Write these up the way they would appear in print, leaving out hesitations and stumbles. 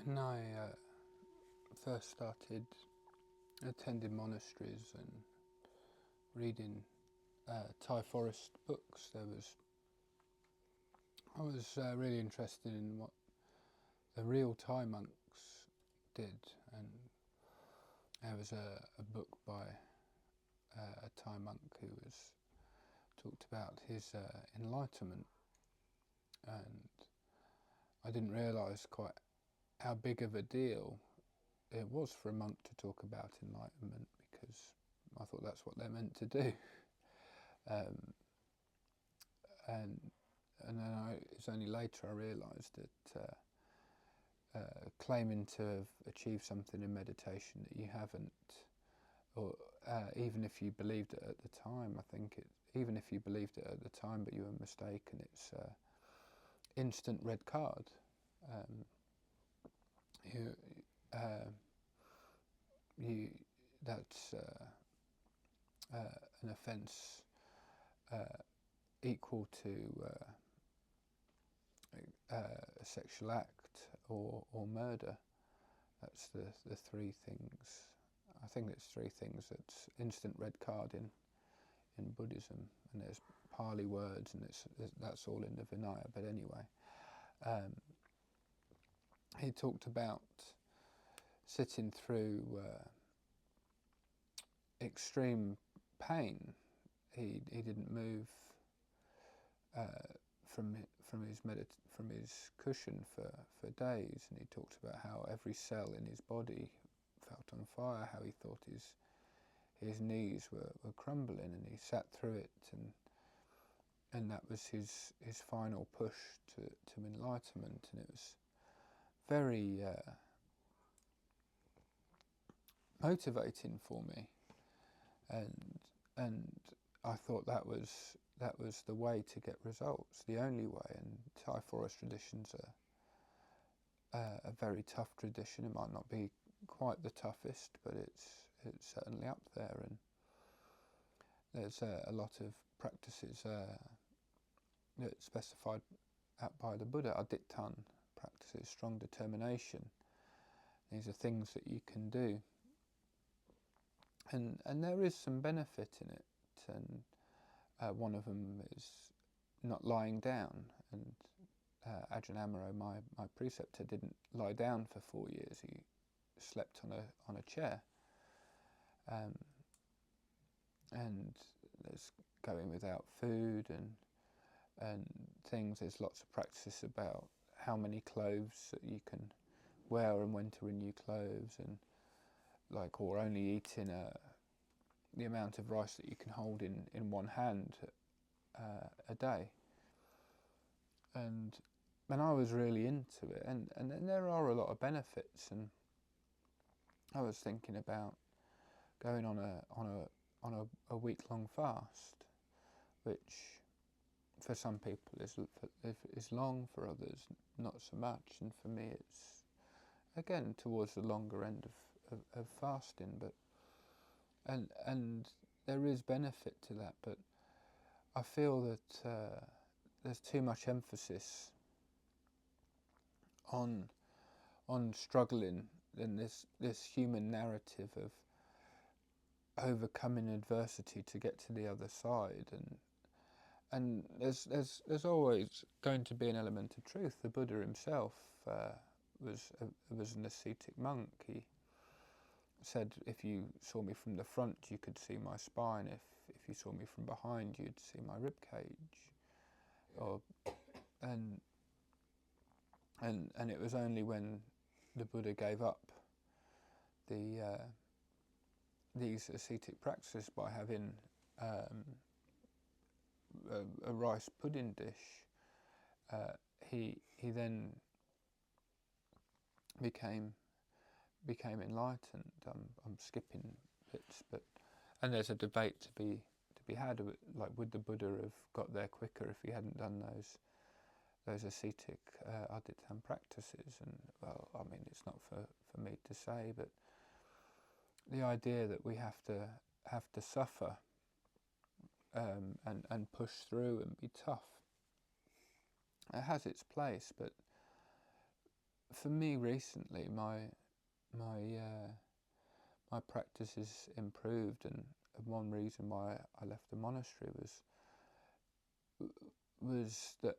When I first started attending monasteries and reading Thai forest books, I was really interested in what the real Thai monks did, and there was a book by a Thai monk who talked about his enlightenment, and I didn't realise quite how big of a deal it was for a monk to talk about enlightenment, because I thought that's what they're meant to do. Um, and and then it's only later I realised that claiming to have achieved something in meditation that you haven't, or even if you believed it at the time, even if you believed it at the time but you were mistaken, it's instant red card. Um, you, uh, that's an offence equal to a sexual act or murder. That's the three things. I think there's three things that's instant red card in Buddhism, and there's Pali words, and that's all in the Vinaya. But anyway, he talked about sitting through extreme pain. He didn't move from his cushion for days, and he talked about how every cell in his body felt on fire, how he thought his knees were crumbling, and he sat through it, and that was his final push to enlightenment. And it was very motivating for me, and I thought that was the way to get results, the only way. And Thai forest traditions are a very tough tradition. It might not be quite the toughest, but it's certainly up there. And there's a lot of practices that's specified out by the Buddha. Adittan practices, strong determination. These are things that you can do, and there is some benefit in it. And one of them is not lying down. And Ajahn Amaro, my preceptor, didn't lie down for 4 years. He slept on a chair. And there's going without food and things. There's lots of practices about how many clothes that you can wear and when to renew clothes, and or only eating the amount of rice that you can hold in one hand a day. And I was really into it, and there are a lot of benefits. And I was thinking about going on a week-long fast, which for some people is long, for others not so much. And for me, it's again towards the longer end of fasting. But and there is benefit to that, but I feel that there's too much emphasis on struggling in this human narrative of overcoming adversity to get to the other side, and there's always going to be an element of truth. The Buddha himself was an ascetic monk. He said, if you saw me from the front, you could see my spine. If you saw me from behind, you'd see my rib cage. And it was only when the Buddha gave up these ascetic practices by having a rice pudding dish, he then became enlightened. I'm skipping bits, and there's a debate to be had, would the Buddha have got there quicker if he hadn't done those ascetic Adittan practices? And well, I mean, it's not for me to say, but the idea that we have to suffer and push through and be tough, it has its place. But for me recently, my practice has improved, and one reason why I left the monastery was that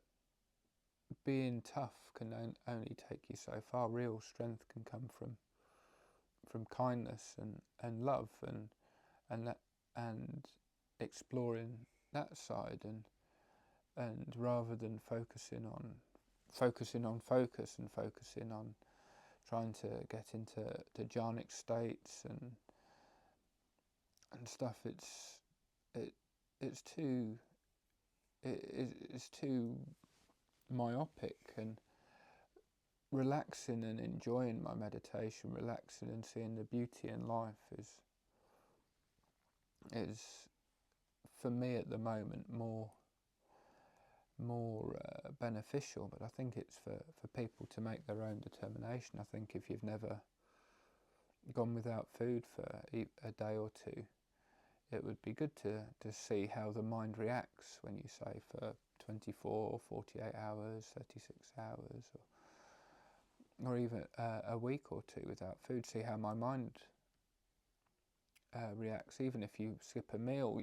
being tough can only take you so far. Real strength can come from kindness and love and exploring that side, and rather than focusing on focus and focusing on trying to get into the jhanic states and stuff. It's too myopic, and relaxing and enjoying my meditation, relaxing and seeing the beauty in life is for me at the moment more beneficial. But I think it's for people to make their own determination. I think if you've never gone without food for a day or two, it would be good to see how the mind reacts when you say for 24, 48 hours, 36 hours, or even a week or two without food. See how my mind reacts. Even if you skip a meal,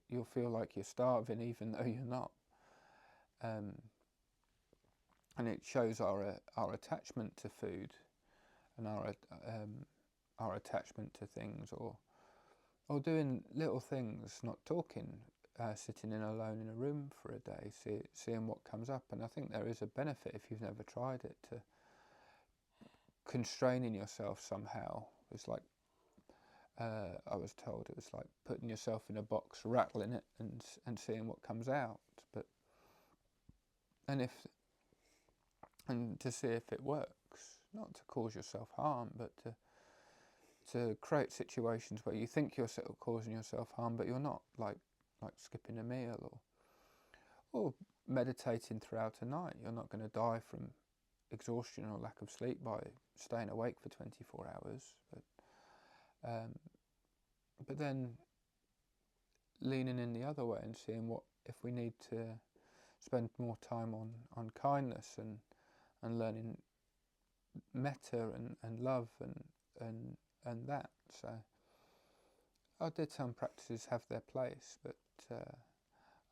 you'll feel like you're starving even though you're not. And it shows our attachment to food and our attachment to things, or doing little things, not talking, sitting alone in a room for a day, seeing what comes up. And I think there is a benefit, if you've never tried it, to constraining yourself somehow. It's like I was told it was like putting yourself in a box, rattling it, and seeing what comes out. And to see if it works, not to cause yourself harm, but to create situations where you think you're causing yourself harm, but you're not, like skipping a meal or meditating throughout a night. You're not going to die from exhaustion or lack of sleep by staying awake for 24 hours. But then leaning in the other way and seeing what if we need to spend more time on kindness and learning metta and love and that. So I did some practices have their place, but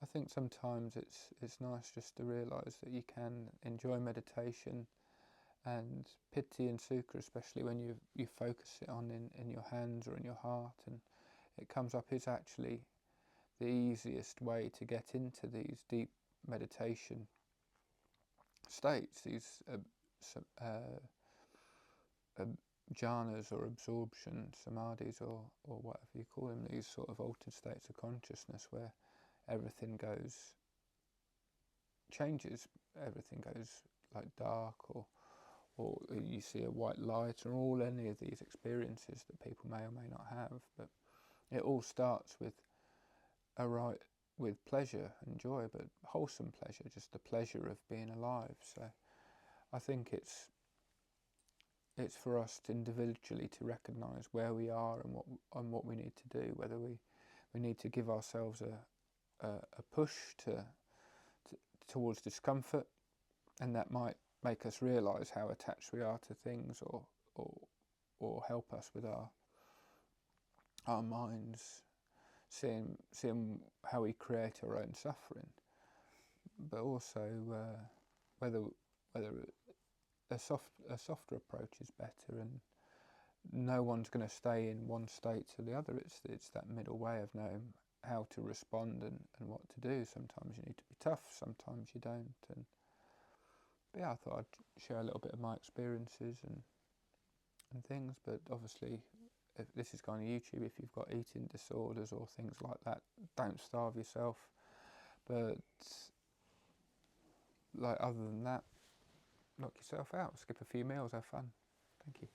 I think sometimes it's nice just to realise that you can enjoy meditation and piti and sukha, especially when you focus it on in your hands or in your heart, and it comes up, is actually the easiest way to get into these deep meditation states, these jhanas or absorption samadhis or whatever you call them, these sort of altered states of consciousness where everything changes, everything goes like dark, or you see a white light, or all any of these experiences that people may or may not have. But it all starts with pleasure and joy, but wholesome pleasure, just the pleasure of being alive. So I think it's for us to individually to recognise where we are and what we need to do, whether we need to give ourselves a push towards discomfort, and that might make us realise how attached we are to things, or help us with our minds, seeing how we create our own suffering. But also whether a softer approach is better, and no one's going to stay in one state to the other. It's that middle way of knowing how to respond and what to do. Sometimes you need to be tough, sometimes you don't. But yeah, I thought I'd share a little bit of my experiences and things. But obviously, if this is going on YouTube, if you've got eating disorders or things like that, don't starve yourself. But other than that, knock yourself out, skip a few meals, have fun. Thank you.